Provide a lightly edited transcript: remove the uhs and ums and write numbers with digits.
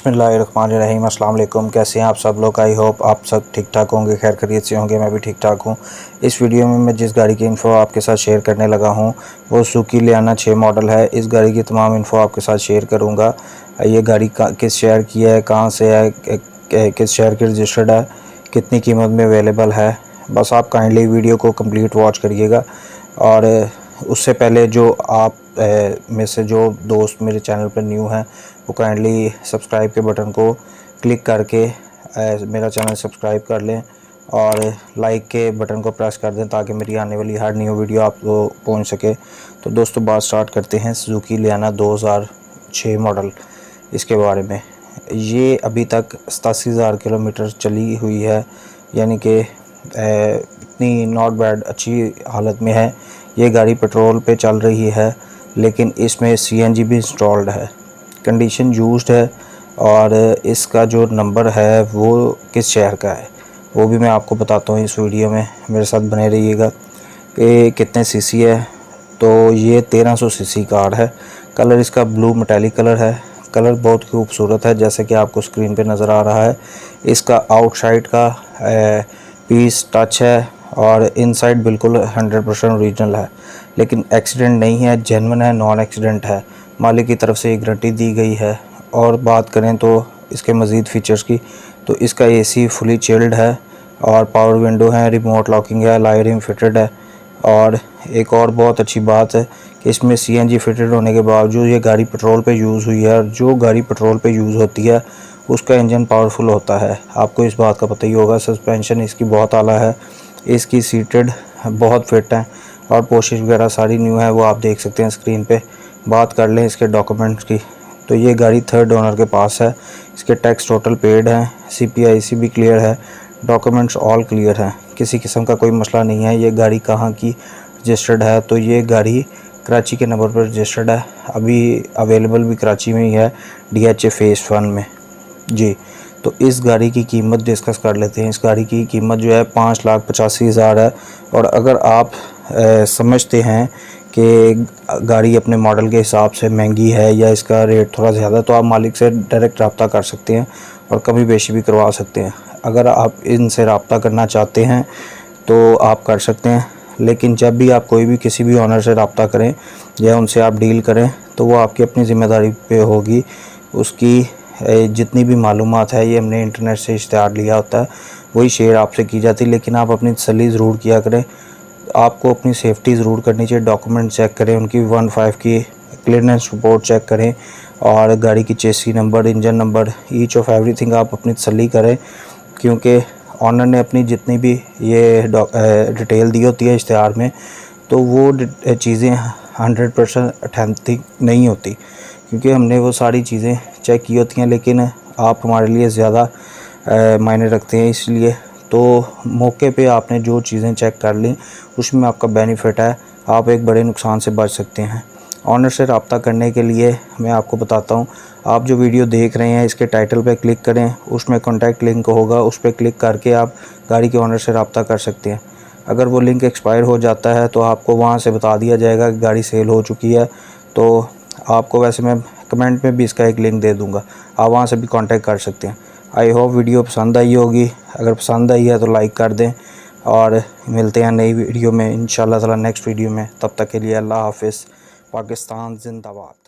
बिस्मिल्लाहिर्रहमानिर्रहीम। अस्सलाम वालेकुम। कैसे हैं आप सब लोग? आई होप आप सब ठीक ठाक होंगे, खैर खैरियत से होंगे। मैं भी ठीक ठाक हूं। इस वीडियो में मैं जिस गाड़ी की इन्फो आपके साथ शेयर करने लगा हूं वो सुजुकी लियाना 6 मॉडल है। इस गाड़ी की तमाम इन्फो आपके साथ शेयर करूंगा। ये गाड़ी किस शहर की है, कहां से है, किस शहर की रजिस्टर्ड है, कितनी कीमत में अवेलेबल है, बस आप काइंडली वीडियो को कंप्लीट वॉच करिएगा। और उससे पहले जो आप में से जो दोस्त मेरे चैनल पर न्यू हैं वो काइंडली सब्सक्राइब के बटन को क्लिक करके मेरा चैनल सब्सक्राइब कर लें और लाइक के बटन को प्रेस कर दें ताकि मेरी आने वाली हर न्यू वीडियो आपको पहुंच सके। तो दोस्तों बात स्टार्ट करते हैं सुजुकी लियाना 2006 मॉडल। इसके बारे में ये अभी तक 87,000 किलोमीटर चली हुई है, यानी कि इतनी नॉट बैड, अच्छी हालत में है। ये गाड़ी पेट्रोल पे चल रही है लेकिन इसमें सीएनजी भी इंस्टॉल्ड है। कंडीशन यूज्ड है और इसका जो नंबर है वो किस शहर का है वो भी मैं आपको बताता हूँ इस वीडियो में। मेरे साथ बने रहिएगा। कि कितने सीसी है, तो ये 1300 सीसी कार है। कलर इसका ब्लू मेटालिक कलर है। कलर बहुत खूबसूरत है जैसे कि आपको स्क्रीन पे नज़र आ रहा है। इसका आउटसाइड का पीस टच है और इनसाइड बिल्कुल 100% ओरिजिनल है, लेकिन एक्सीडेंट नहीं है, जेन्युइन है, नॉन एक्सीडेंट है। मालिक की तरफ से एक गारंटी दी गई है। और बात करें तो इसके मज़ीद फ़ीचर्स की, तो इसका एसी फुली चिल्ड है और पावर विंडो है, रिमोट लॉकिंग है, अलॉय रिम फिटेड है। और एक और बहुत अच्छी बात है कि इसमें सीएनजी फिटेड होने के बावजूद ये गाड़ी पेट्रोल पे यूज़ हुई है, और जो गाड़ी पेट्रोल पे यूज़ होती है उसका इंजन पावरफुल होता है, आपको इस बात का पता ही होगा। सस्पेंशन इसकी बहुत आला है, इसकी सीटेड बहुत फिट है और पोशिश वगैरह सारी न्यू है, वो आप देख सकते हैं स्क्रीन पे। बात कर लें इसके डॉक्यूमेंट्स की, तो ये गाड़ी थर्ड ओनर के पास है। इसके टैक्स टोटल पेड है, सीपीआईसी भी क्लियर है, डॉक्यूमेंट्स ऑल क्लियर हैं, किसी किस्म का कोई मसला नहीं है। ये गाड़ी कहाँ की रजिस्टर्ड है, तो ये गाड़ी कराची के नंबर पर रजिस्टर्ड है। अभी अवेलेबल भी कराची में ही है, DHA फेज़ 1 में जी। तो इस गाड़ी की कीमत डिस्कस कर लेते हैं। इस गाड़ी की कीमत जो है 5,85,000 है। और अगर आप समझते हैं कि गाड़ी अपने मॉडल के हिसाब से महंगी है या इसका रेट थोड़ा ज़्यादा, तो आप मालिक से डायरेक्ट रब्ता कर सकते हैं और कमी बेशी भी करवा सकते हैं। अगर आप इनसे रब्ता करना चाहते हैं तो आप कर सकते हैं, लेकिन जब भी आप कोई भी किसी भी ऑनर से रब्ता करें या उनसे आप डील करें तो वो आपकी अपनी ज़िम्मेदारी पे होगी। उसकी जितनी भी मालूमात है ये हमने इंटरनेट से इश्तिहार लिया होता है, वही शेयर आपसे की जाती है। लेकिन आप अपनी तसल्ली ज़रूर किया करें, आपको अपनी सेफ्टी ज़रूर करनी चाहिए। डॉक्यूमेंट चेक करें, उनकी 1.5 की क्लियरेंस रिपोर्ट चेक करें और गाड़ी की चेसी number, engine number, each of everything आप अपनी तसल्ली करें, क्योंकि ऑनर ने अपनी जितनी भी ये डिटेल दी होती है इश्तिहार में, तो वो चीज़ें 100% ऑथेंटिक नहीं होती, क्योंकि हमने वो सारी चीज़ें चेक की होती हैं। लेकिन आप हमारे लिए ज़्यादा मायने रखते हैं, इसलिए तो मौके पे आपने जो चीज़ें चेक कर ली उसमें आपका बेनिफिट है, आप एक बड़े नुकसान से बच सकते हैं। ऑनर से रब्ता करने के लिए मैं आपको बताता हूँ, आप जो वीडियो देख रहे हैं इसके टाइटल पे क्लिक करें, उसमें कॉन्टैक्ट लिंक होगा, उस पर क्लिक करके आप गाड़ी के ऑनर से रब्ता कर सकते हैं। अगर वो लिंक एक्सपायर हो जाता है तो आपको वहाँ से बता दिया जाएगा कि गाड़ी सेल हो चुकी है। तो आपको, वैसे मैं कमेंट में भी इसका एक लिंक दे दूँगा, आप वहाँ से भी कॉन्टैक्ट कर सकते हैं। आई होप वीडियो पसंद आई होगी। अगर पसंद आई है तो लाइक कर दें और मिलते हैं नई वीडियो में इंशाल्लाह ताला नेक्स्ट वीडियो में। तब तक के लिए अल्लाह हाफ़िज़। पाकिस्तान जिंदाबाद।